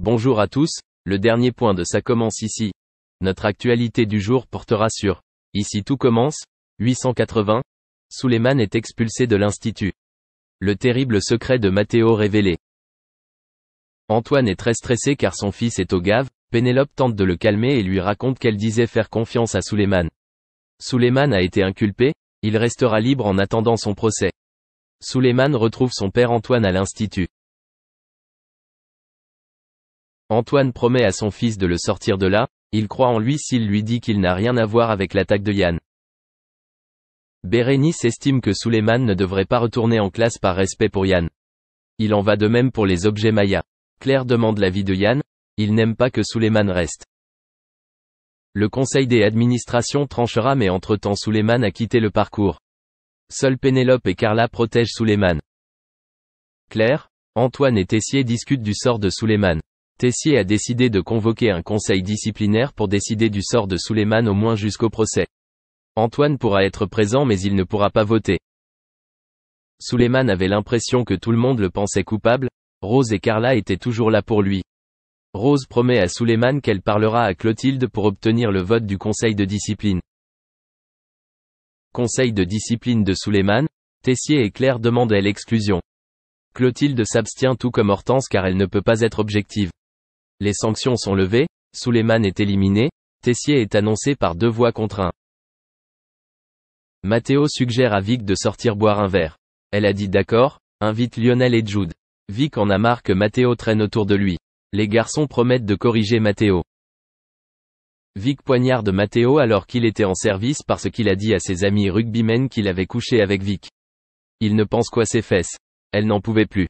Bonjour à tous, le dernier point de ça commence ici. Notre actualité du jour portera sur Ici tout commence, 880. Suleiman est expulsé de l'Institut. Le terrible secret de Matteo révélé. Antoine est très stressé car son fils est au gave. Pénélope tente de le calmer et lui raconte qu'elle disait faire confiance à Suleiman. Suleiman a été inculpé, il restera libre en attendant son procès. Suleiman retrouve son père Antoine à l'Institut. Antoine promet à son fils de le sortir de là, il croit en lui s'il lui dit qu'il n'a rien à voir avec l'attaque de Yann. Bérénice estime que Suleiman ne devrait pas retourner en classe par respect pour Yann. Il en va de même pour les objets Maya. Claire demande l'avis de Yann, il n'aime pas que Suleiman reste. Le conseil des administrations tranchera mais entre-temps Suleiman a quitté le parcours. Seuls Pénélope et Carla protègent Suleiman. Claire, Antoine et Tessier discutent du sort de Suleiman. Tessier a décidé de convoquer un conseil disciplinaire pour décider du sort de Suleiman au moins jusqu'au procès. Antoine pourra être présent mais il ne pourra pas voter. Suleiman avait l'impression que tout le monde le pensait coupable, Rose et Carla étaient toujours là pour lui. Rose promet à Suleiman qu'elle parlera à Clotilde pour obtenir le vote du conseil de discipline. Conseil de discipline de Suleiman, Tessier et Claire demandent l'exclusion. Clotilde s'abstient tout comme Hortense car elle ne peut pas être objective. Les sanctions sont levées, Suleiman est éliminé, Tessier est annoncé par 2 voix contre 1. Matteo suggère à Vic de sortir boire un verre. Elle a dit d'accord, invite Lionel et Jude. Vic en a marre que Matteo traîne autour de lui. Les garçons promettent de corriger Matteo. Vic poignarde Matteo alors qu'il était en service parce qu'il a dit à ses amis rugbymen qu'il avait couché avec Vic. Il ne pense qu'à ses fesses. Elle n'en pouvait plus.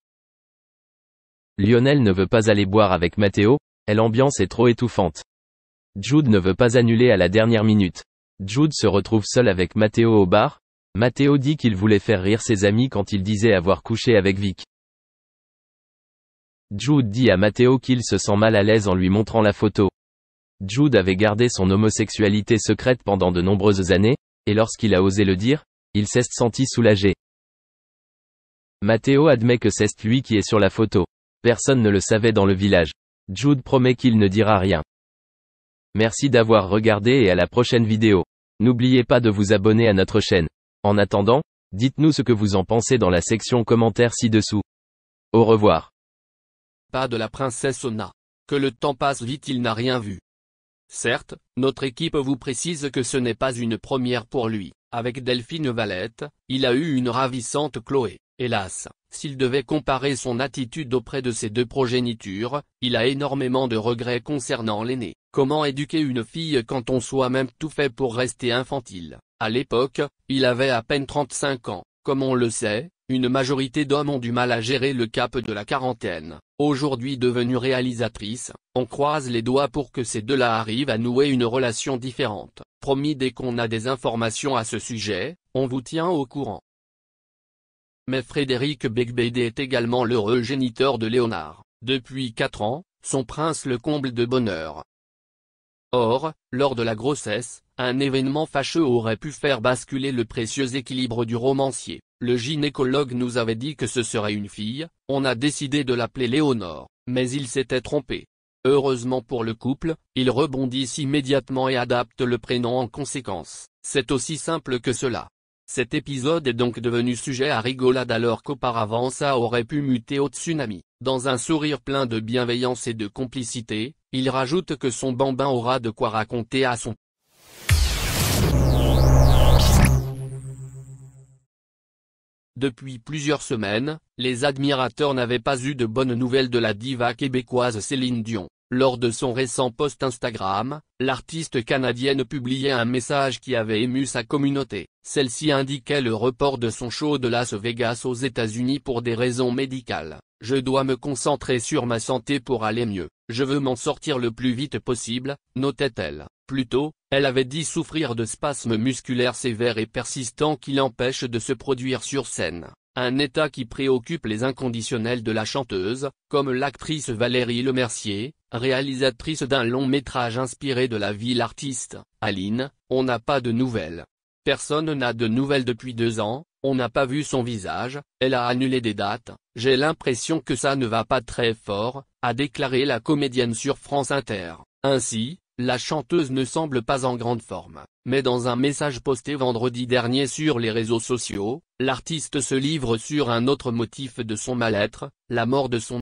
Lionel ne veut pas aller boire avec Matteo, l'ambiance est trop étouffante. Jude ne veut pas annuler à la dernière minute. Jude se retrouve seul avec Matteo au bar. Matteo dit qu'il voulait faire rire ses amis quand il disait avoir couché avec Vic. Jude dit à Matteo qu'il se sent mal à l'aise en lui montrant la photo. Jude avait gardé son homosexualité secrète pendant de nombreuses années, et lorsqu'il a osé le dire, il s'est senti soulagé. Matteo admet que c'est lui qui est sur la photo. Personne ne le savait dans le village. Jude promet qu'il ne dira rien. Merci d'avoir regardé et à la prochaine vidéo. N'oubliez pas de vous abonner à notre chaîne. En attendant, dites-nous ce que vous en pensez dans la section commentaires ci-dessous. Au revoir. Pas de la princesse Ona. Que le temps passe vite, il n'a rien vu. Certes, notre équipe vous précise que ce n'est pas une première pour lui. Avec Delphine Valette, il a eu une ravissante Chloé. Hélas, s'il devait comparer son attitude auprès de ses 2 progénitures, il a énormément de regrets concernant l'aîné. Comment éduquer une fille quand on soi-même tout fait pour rester infantile? À l'époque, il avait à peine 35 ans. Comme on le sait, une majorité d'hommes ont du mal à gérer le cap de la quarantaine. Aujourd'hui devenue réalisatrice, on croise les doigts pour que ces 2-là arrivent à nouer une relation différente. Promis, dès qu'on a des informations à ce sujet, on vous tient au courant. Mais Frédéric Beigbeder est également l'heureux géniteur de Léonard. Depuis 4 ans, son prince le comble de bonheur. Or, lors de la grossesse, un événement fâcheux aurait pu faire basculer le précieux équilibre du romancier. Le gynécologue nous avait dit que ce serait une fille, on a décidé de l'appeler Léonore, mais il s'était trompé. Heureusement pour le couple, ils rebondissent immédiatement et adaptent le prénom en conséquence. C'est aussi simple que cela. Cet épisode est donc devenu sujet à rigolade alors qu'auparavant ça aurait pu muter au tsunami. Dans un sourire plein de bienveillance et de complicité, il rajoute que son bambin aura de quoi raconter à son Depuis plusieurs semaines, les admirateurs n'avaient pas eu de bonnes nouvelles de la diva québécoise Céline Dion. Lors de son récent post Instagram, l'artiste canadienne publiait un message qui avait ému sa communauté. Celle-ci indiquait le report de son show de Las Vegas aux États-Unis pour des raisons médicales. « Je dois me concentrer sur ma santé pour aller mieux. Je veux m'en sortir le plus vite possible », notait-elle. Plus tôt, elle avait dit souffrir de spasmes musculaires sévères et persistants qui l'empêchent de se produire sur scène. Un état qui préoccupe les inconditionnels de la chanteuse, comme l'actrice Valérie Lemercier, réalisatrice d'un long métrage inspiré de la vie de l'artiste. Aline, on n'a pas de nouvelles. Personne n'a de nouvelles depuis 2 ans, On n'a pas vu son visage, elle a annulé des dates, j'ai l'impression que ça ne va pas très fort, a déclaré la comédienne sur France Inter. Ainsi, la chanteuse ne semble pas en grande forme, mais dans un message posté vendredi dernier sur les réseaux sociaux, l'artiste se livre sur un autre motif de son mal-être, la mort de son